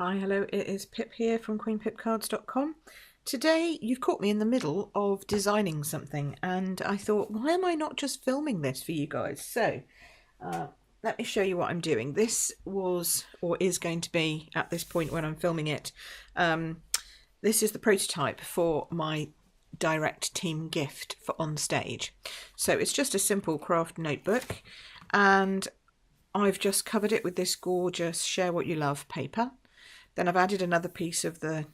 Hi, hello, it is Pip here from queenpipcards.com. Today you've caught me in the middle of designing something and I thought, why am I not just filming this for you guys? So let me show you what I'm doing. This was, or is going to be at this point when I'm filming it, this is the prototype for my direct team gift for OnStage. So it's just a simple craft notebook and I've just covered it with this gorgeous Share What You Love paper. Then I've added another piece of the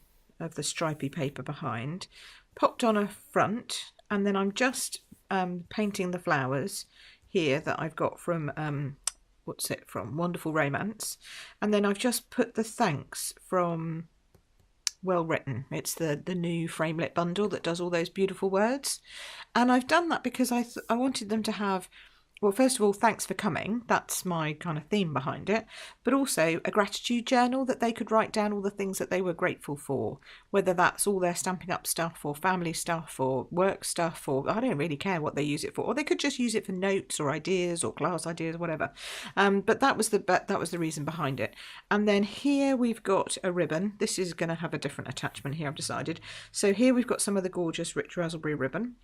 stripy paper behind, popped on a front, and then I'm just painting the flowers here that I've got from what's it from? Wonderful Romance. And then I've just put the thanks from Well Written. It's the new framelit bundle that does all those beautiful words. And I've done that because I wanted them to have, well, first of all, thanks for coming. That's my kind of theme behind it. But also a gratitude journal that they could write down all the things that they were grateful for, whether that's all their Stampin' Up stuff or family stuff or work stuff, or I don't really care what they use it for. Or they could just use it for notes or ideas or class ideas, whatever. But that was the reason behind it. And then here we've got a ribbon. This is going to have a different attachment here, I've decided. So here we've got some of the gorgeous rich raspberry ribbon.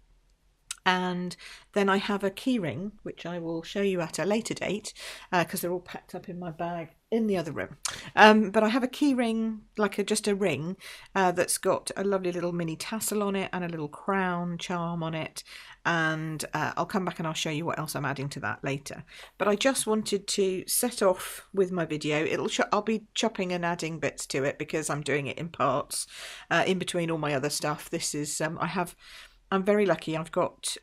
And then I have a keyring, which I will show you at a later date because they're all packed up in my bag in the other room. But I have a keyring, like just a ring that's got a lovely little mini tassel on it and a little crown charm on it. And I'll come back and I'll show you what else I'm adding to that later. But I just wanted to set off with my video. I'll be chopping and adding bits to it because I'm doing it in parts in between all my other stuff. This is I'm very lucky. I've got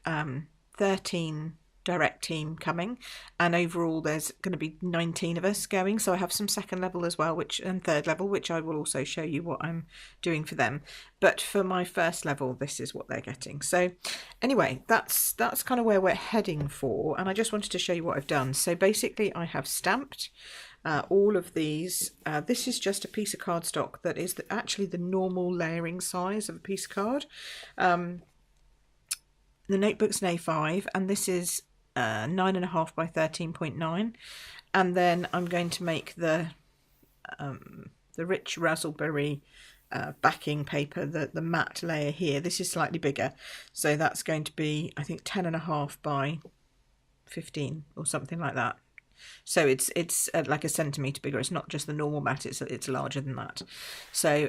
13 direct team coming, and overall there's going to be 19 of us going. So I have some second level as well, and third level, which I will also show you what I'm doing for them. But for my first level, this is what they're getting. So anyway, that's kind of where we're heading for. And I just wanted to show you what I've done. So basically, I have stamped all of these. This is just a piece of cardstock that is actually the normal layering size of a piece of card. The notebook's an A5 and this is 9.5 by 13.9, and then I'm going to make the rich raspberry backing paper, the matte layer here. This is slightly bigger, so that's going to be, I think, 10.5 by 15 or something like that. So it's like a centimetre bigger. It's not just the normal matte, it's larger than that. So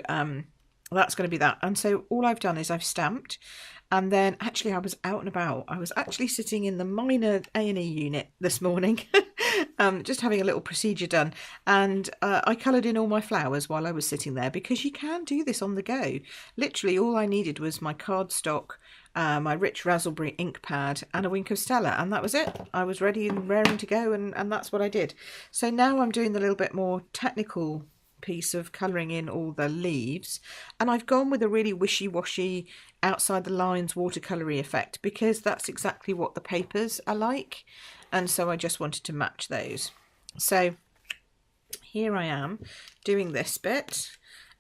that's going to be that. And so all I've done is I've stamped, and then actually I was out and about. I was actually sitting in the minor A&E unit this morning, just having a little procedure done. And I coloured in all my flowers while I was sitting there, because you can do this on the go. Literally all I needed was my cardstock, my rich raspberry ink pad and a wink of Stella, and that was it. I was ready and raring to go, and that's what I did. So now I'm doing the little bit more technical piece of colouring in all the leaves, and I've gone with a really wishy-washy outside the lines watercolory effect because that's exactly what the papers are like, and so I just wanted to match those. So here I am doing this bit,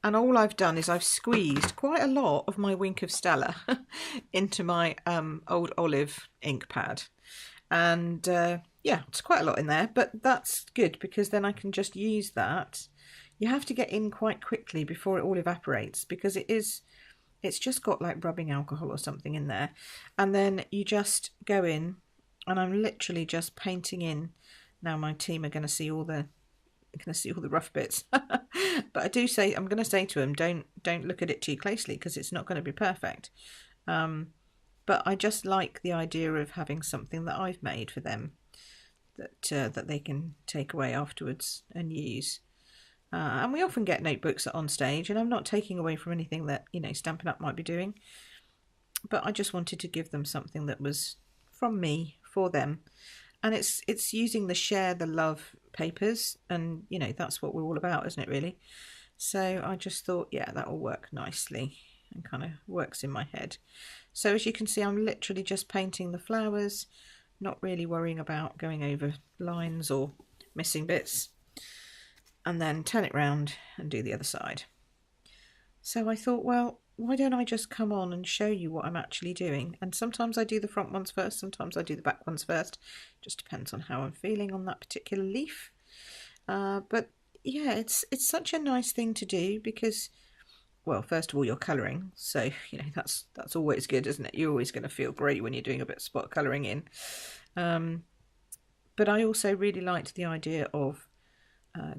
and all I've done is I've squeezed quite a lot of my wink of Stella into my old olive ink pad, and yeah, it's quite a lot in there, but that's good because then I can just use that. You have to get in quite quickly before it all evaporates, because it's just got like rubbing alcohol or something in there. And then you just go in, and I'm literally just painting in. Now my team are going to see all the rough bits. But I'm going to say to them, don't look at it too closely because it's not going to be perfect. But I just like the idea of having something that I've made for them that they can take away afterwards and use. And we often get notebooks at OnStage, and I'm not taking away from anything that, you know, Stampin' Up might be doing, but I just wanted to give them something that was from me for them. And it's using the Share the Love papers, and you know, that's what we're all about, isn't it, really? So I just thought, yeah, that will work nicely and kind of works in my head. So as you can see, I'm literally just painting the flowers, not really worrying about going over lines or missing bits, and then turn it round and do the other side. So I thought, well, why don't I just come on and show you what I'm actually doing? And sometimes I do the front ones first, sometimes I do the back ones first. Just depends on how I'm feeling on that particular leaf. But yeah, it's such a nice thing to do because, well, first of all, you're colouring, so you know that's always good, isn't it? You're always going to feel great when you're doing a bit of spot colouring in. But I also really liked the idea of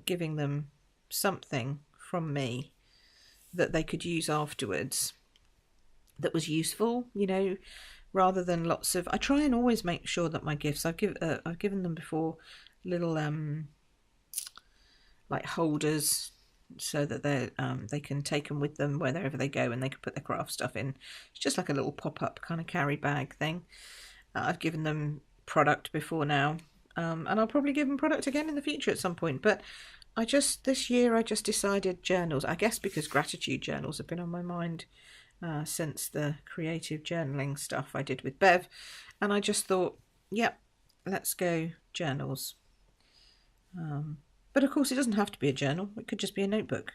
giving them something from me that they could use afterwards that was useful, you know, rather than lots of. I try and always make sure that my gifts I've given them before little like holders so that they can take them with them wherever they go and they can put their craft stuff in. It's just like a little pop-up kind of carry bag thing. I've given them product before now, and I'll probably give them product again in the future at some point, but this year I just decided journals, I guess because gratitude journals have been on my mind since the creative journaling stuff I did with Bev, and I just thought, yep, let's go journals. But of course it doesn't have to be a journal, it could just be a notebook.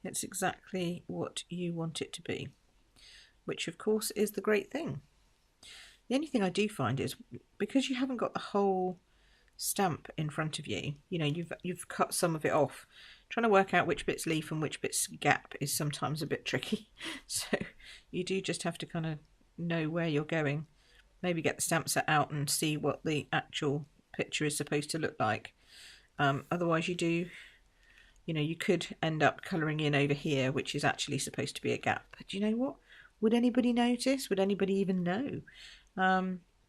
It's exactly what you want it to be, which of course is the great thing. The only thing I do find is because you haven't got the whole stamp in front of you, you know, you've cut some of it off. Trying to work out which bit's leaf and which bit's gap is sometimes a bit tricky. So you do just have to kind of know where you're going. Maybe get the stamp set out and see what the actual picture is supposed to look like. Otherwise you know, you could end up colouring in over here, which is actually supposed to be a gap. But you know what? Would anybody notice? Would anybody even know?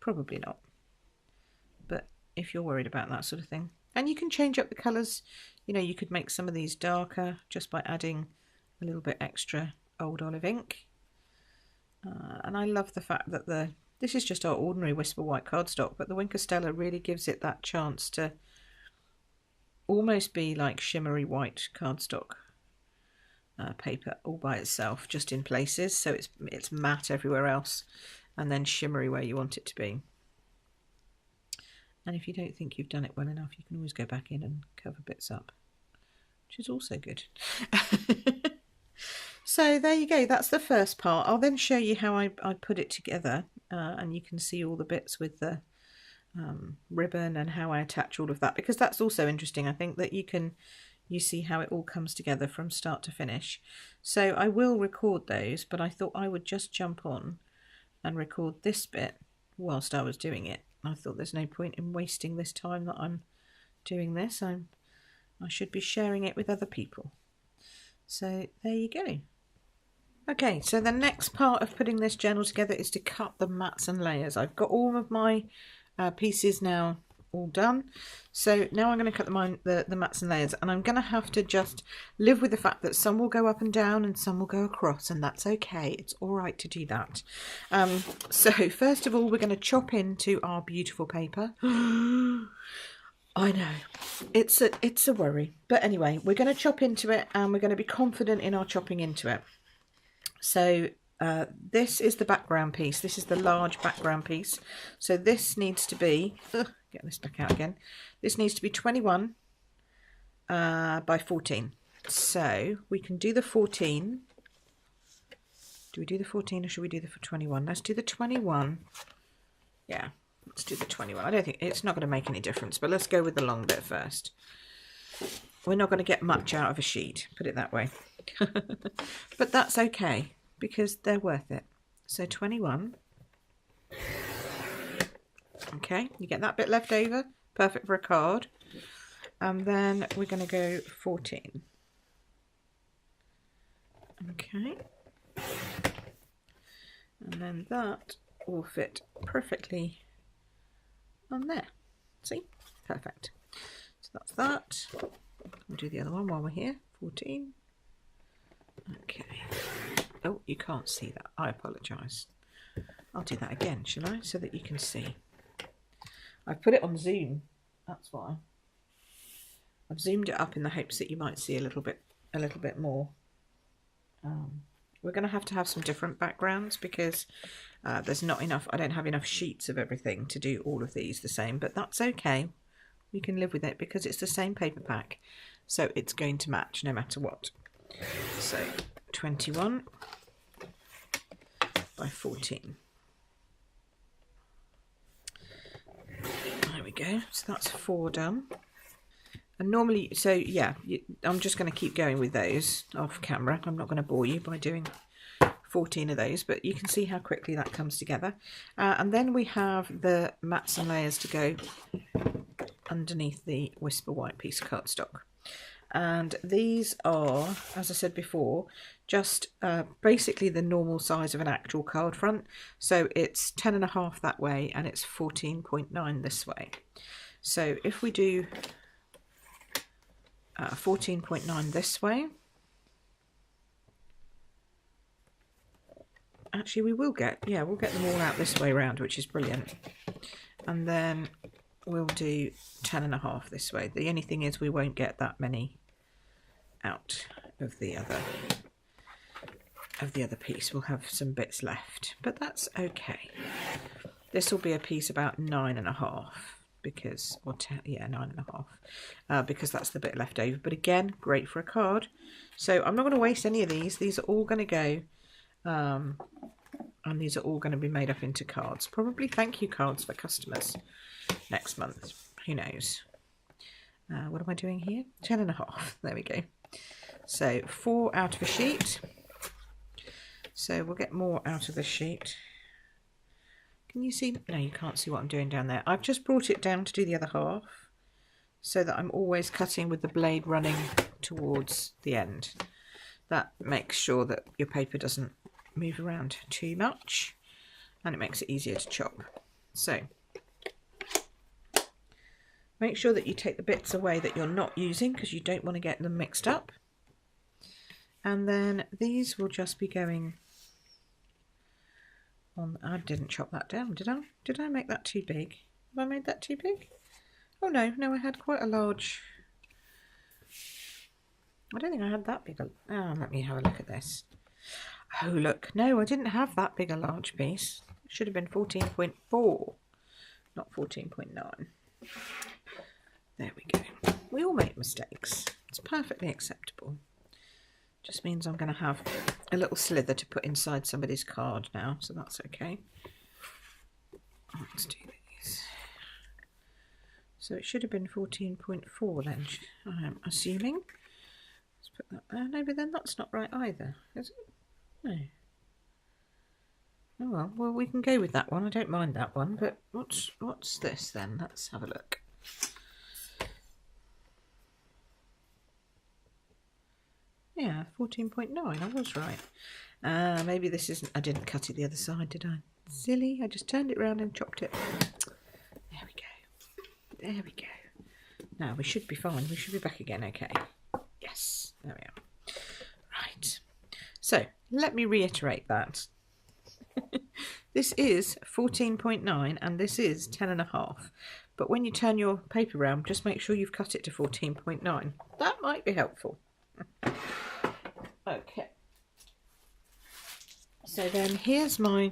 Probably not. But if you're worried about that sort of thing. And you can change up the colours. You know, you could make some of these darker just by adding a little bit extra Old Olive ink. And I love the fact that this is just our ordinary Whisper White cardstock, but the Wink Stella really gives it that chance to almost be like shimmery white cardstock paper all by itself, just in places, so it's matte everywhere else and then shimmery where you want it to be. And if you don't think you've done it well enough, you can always go back in and cover bits up, which is also good. So there you go, that's the first part. I'll then show you how I put it together, and you can see all the bits with the ribbon and how I attach all of that, because that's also interesting. I think that you see how it all comes together from start to finish. So I will record those, but I thought I would just jump on and record this bit whilst I was doing it. I thought there's no point in wasting this time that I'm doing this. I should be sharing it with other people. So there you go. Okay, so the next part of putting this journal together is to cut the mats and layers. I've got all of my pieces now all done, so now I'm going to cut the mats and layers, and I'm going to have to just live with the fact that some will go up and down and some will go across, and that's okay. It's all right to do that. So first of all, we're going to chop into our beautiful paper. I know, it's a worry, but anyway, we're going to chop into it, and we're going to be confident in our chopping into it. So this is the background piece. This is the large background piece. So this needs to be, get this back out again. This needs to be 21 by 14. So we can do the 14. Do we do the 14 or should we do the 21? Let's do the 21. Yeah, let's do the 21. I don't think it's not going to make any difference, but let's go with the long bit first. We're not going to get much out of a sheet, put it that way. But that's okay, because they're worth it. So 21. Okay, you get that bit left over, perfect for a card. And then we're going to go 14. Okay. And then that will fit perfectly on there. See? Perfect. So that's that. We'll do the other one while we're here. 14. Okay. Oh, you can't see that. I apologise. I'll do that again, shall I? So that you can see. I've put it on Zoom. That's why. I've zoomed it up in the hopes that you might see a little bit more. We're going to have some different backgrounds because there's not enough. I don't have enough sheets of everything to do all of these the same, but that's okay. We can live with it because it's the same paper pack, so it's going to match no matter what. So 21 by 14. There we go. So that's 4 done. And normally, so yeah, I'm just going to keep going with those off camera. I'm not going to bore you by doing 14 of those, but you can see how quickly that comes together. And then we have the mats and layers to go underneath the Whisper White piece of cardstock. And these are, as I said before, just basically the normal size of an actual card front. So it's 10.5 that way and it's 14.9 this way. So if we do 14.9 this way, actually we will get, yeah, we'll get them all out this way round, which is brilliant. And then we'll do 10.5 this way. The only thing is we won't get that many out of the other piece. We'll have some bits left, but that's okay. This will be a piece about 9.5 because, or 10, yeah, 9.5 because that's the bit left over. But again, great for a card. So I'm not going to waste any of these. These are all going to go, and these are all going to be made up into cards. Probably thank you cards for customers next month. Who knows? What am I doing here? 10.5. There we go. So 4 out of a sheet. So we'll get more out of the sheet. Can you see? No, you can't see what I'm doing down there. I've just brought it down to do the other half so that I'm always cutting with the blade running towards the end. That makes sure that your paper doesn't move around too much and it makes it easier to chop. So make sure that you take the bits away that you're not using because you don't want to get them mixed up. And then these will just be going on. I didn't chop that down, did I? Did I make that too big? Have I made that too big? Oh no, no, I had quite a large. I don't think I had that big. Oh, let me have a look at this. Oh look, no, I didn't have that big a large piece. It should have been 14.4, not 14.9. There we go. We all make mistakes. It's perfectly acceptable. Just means I'm going to have a little slither to put inside somebody's card now, so that's okay. Let's do these. So it should have been 14.4 then, I'm assuming. Let's put that there. No, but then that's not right either, is it? No. Oh well, we can go with that one. I don't mind that one, but what's this then? Let's have a look. Yeah, 14.9, I was right. Maybe this isn't, I didn't cut it the other side, did I? Silly, I just turned it round and chopped it. There we go. There we go. Now, we should be fine. We should be back again, okay. Yes, there we are. Right. So, let me reiterate that. This is 14.9 and this is 10.5. But when you turn your paper round, just make sure you've cut it to 14.9. That might be helpful. Okay, so then here's my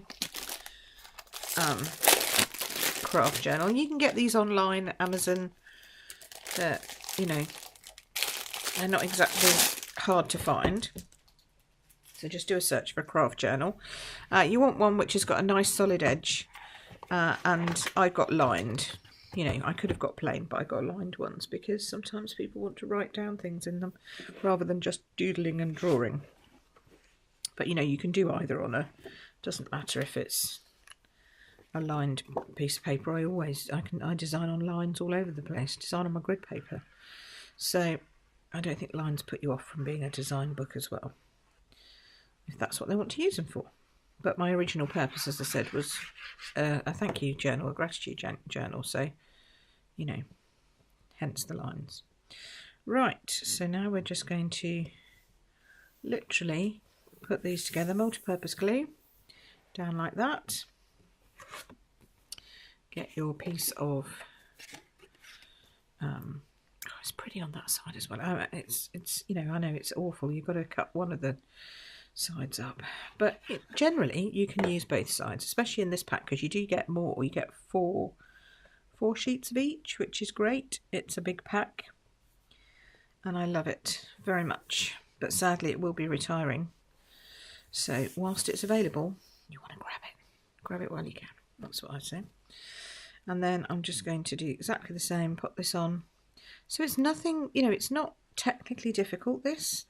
craft journal. You can get these online, Amazon. You know, they're not exactly hard to find. So just do a search for a craft journal. You want one which has got a nice solid edge, and I got lined. You know, I could have got plain, but I got lined ones because sometimes people want to write down things in them rather than just doodling and drawing. But you know, you can do either on a, doesn't matter if it's a lined piece of paper. I design on lines all over the place, design on my grid paper. So I don't think lines put you off from being a design book as well, if that's what they want to use them for. But my original purpose, as I said, was a thank you journal, a gratitude journal. So, you know, hence the lines. Right, so now we're just going to literally put these together, multi-purpose glue, down like that. Get your piece of, it's pretty on that side as well. It's you know, I know it's awful. You've got to cut one of the sides up, but generally you can use both sides, especially in this pack, because you do get more. You get four sheets of each, which is great. It's a big pack and I love it very much, but sadly it will be retiring, so whilst it's available you want to grab it while you can. That's what I say. And then I'm just going to do exactly the same, put this on. So it's nothing, you know, it's not technically difficult, this.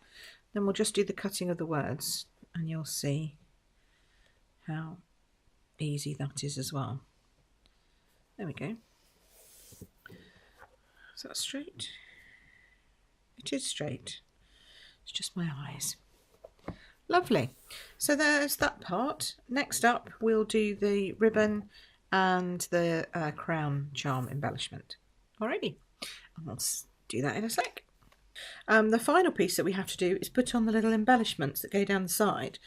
Then we'll just do the cutting of the words and you'll see how easy that is as well. There we go. Is that straight? It is straight. It's just my eyes. Lovely. So there's that part. Next up, we'll do the ribbon and the crown charm embellishment. Alrighty, and we'll do that in a sec. The final piece that we have to do is put on the little embellishments that go down the side.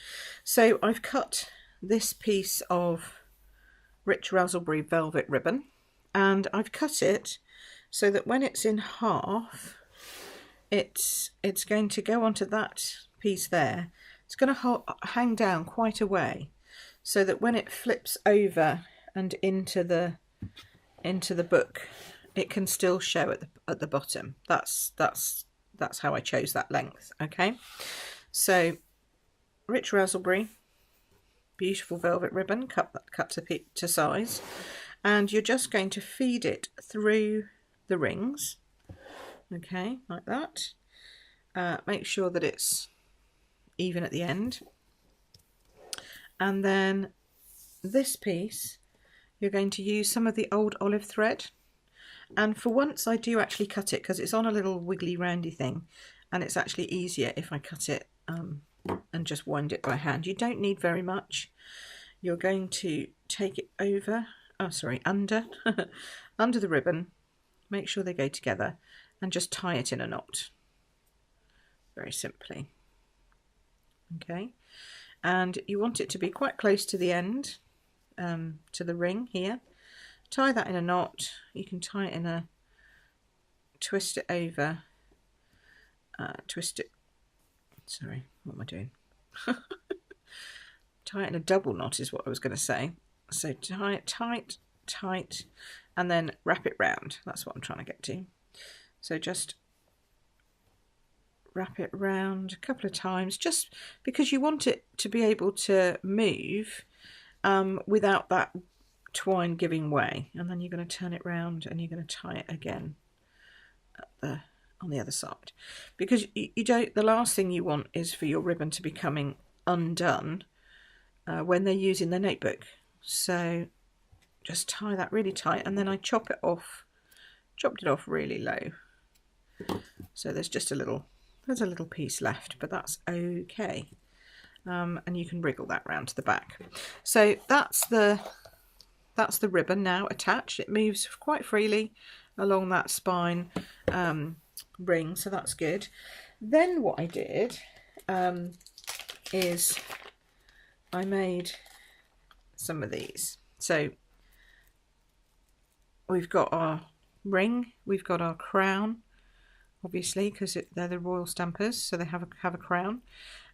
So I've cut this piece of rich raspberry velvet ribbon, and I've cut it so that when it's in half, it's going to go onto that piece there. It's going to hang down quite a way, so that when it flips over and into the book, it can still show at the bottom. That's how I chose that length. Okay, so rich raspberry, beautiful velvet ribbon, cut to size, and you're just going to feed it through the rings. Okay, like that. Make sure that it's even at the end, and then this piece you're going to use some of the old olive thread, and for once I do actually cut it because it's on a little wiggly roundy thing, and it's actually easier if I cut it and just wind it by hand. You don't need very much. You're going to take it over, under under the ribbon, make sure they go together, and just tie it in a knot very simply. Okay, and you want it to be quite close to the end, to the ring here. Tie that in a knot. You can tie it in a, twist it over, twist it, sorry, what am I doing? Tie it in a double knot is what I was going to say. So tie it tight, and then wrap it round. That's what I'm trying to get to. So just wrap it round a couple of times, just because you want it to be able to move without that twine giving way. And then you're going to turn it round and you're going to tie it again on the other side, because you don't. The last thing you want is for your ribbon to be coming undone when they're using their notebook. So just tie that really tight, and then I chopped it off really low. So there's just a little piece left, but that's okay. And you can wriggle that round to the back. So that's the ribbon now attached. It moves quite freely along that spine ring, so that's good. Then what I did is I made some of these. So we've got our ring, we've got our crown, obviously, because they're the royal stampers, so they have a crown.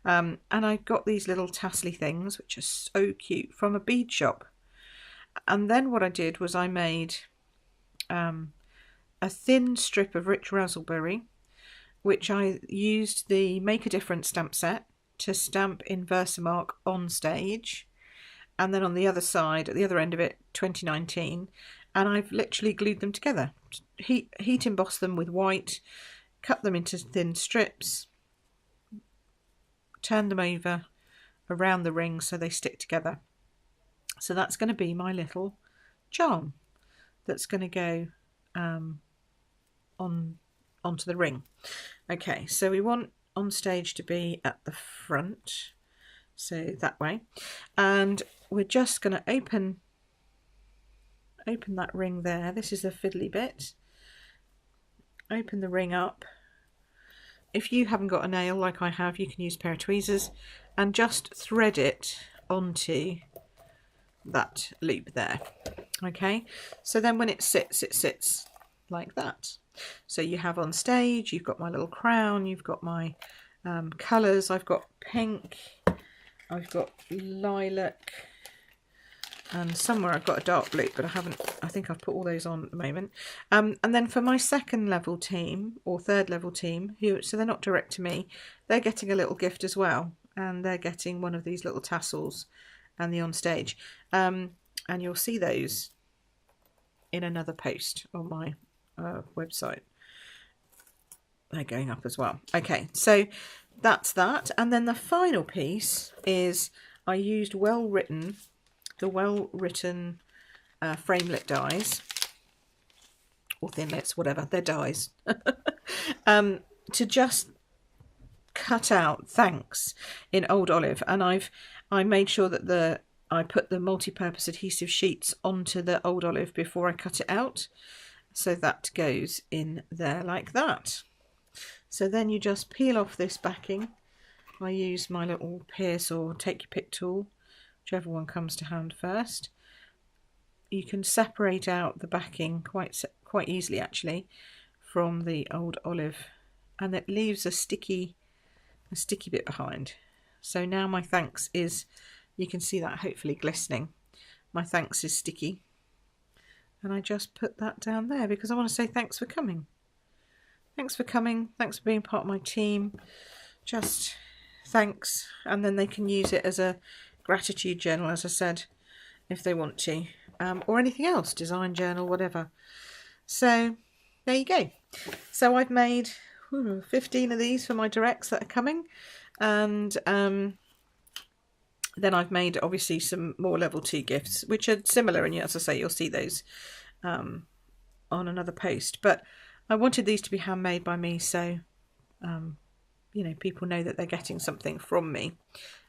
And I got these little tassely things, which are so cute, from a bead shop. And then what I did was I made a thin strip of rich raspberry, which I used the Make a Difference stamp set to stamp in Versamark OnStage, and then on the other side, at the other end of it, 2019, and I've literally glued them together. Heat emboss them with white, cut them into thin strips, turn them over around the ring so they stick together. So that's going to be my little charm that's going to go onto the ring. Okay, so we want OnStage to be at the front, so that way, and we're just going to open that ring there. This is the fiddly bit. Open the ring up. If you haven't got a nail like I have, you can use a pair of tweezers and just thread it onto that loop there. Okay, so then when it sits like that. So you have OnStage, you've got my little crown, you've got my colours. I've got pink, I've got lilac, and somewhere I've got a dark blue, but I think I've put all those on at the moment. And then for my second level team, or third level team, so they're not direct to me, they're getting a little gift as well, and they're getting one of these little tassels and the OnStage. And you'll see those in another post on my website. they're going up as well. Okay, so that's that. And then the final piece is I used the well-written framelit dies, or thinlits, whatever, they're dies, to just cut out thanks in Old Olive. And I made sure that I put the multi-purpose adhesive sheets onto the Old Olive before I cut it out. So that goes in there like that. So then you just peel off this backing. I use my little pierce or take your pick tool, whichever one comes to hand first. You can separate out the backing quite easily actually from the Old Olive, and it leaves a sticky bit behind. So now my thanks is, you can see that hopefully glistening. My thanks is sticky, and I just put that down there because I want to say thanks for coming. Thanks for coming. Thanks for being part of my team. Just thanks. And then they can use it as a gratitude journal, as I said, if they want to, or anything else, design journal, whatever. So there you go. So I've made 15 of these for my directs that are coming, and then I've made obviously some more level 2 gifts which are similar, and as I say, you'll see those on another post. But I wanted these to be handmade by me, so you know, people know that they're getting something from me,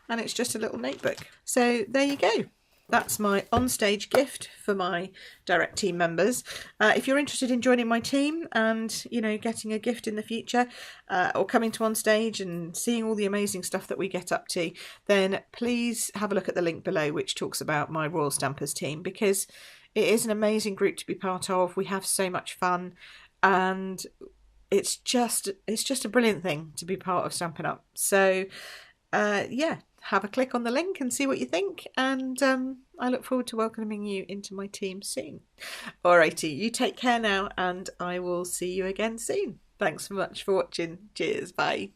and it's just a little notebook. So there you go. That's my OnStage gift for my direct team members. If you're interested in joining my team and, you know, getting a gift in the future, or coming to OnStage and seeing all the amazing stuff that we get up to, then please have a look at the link below, which talks about my Royal Stampers team, because it is an amazing group to be part of. We have so much fun, and it's just a brilliant thing to be part of Stampin' Up. So yeah, have a click on the link and see what you think, and I look forward to welcoming you into my team soon. Alrighty, you take care now, and I will see you again soon. Thanks so much for watching. Cheers, bye.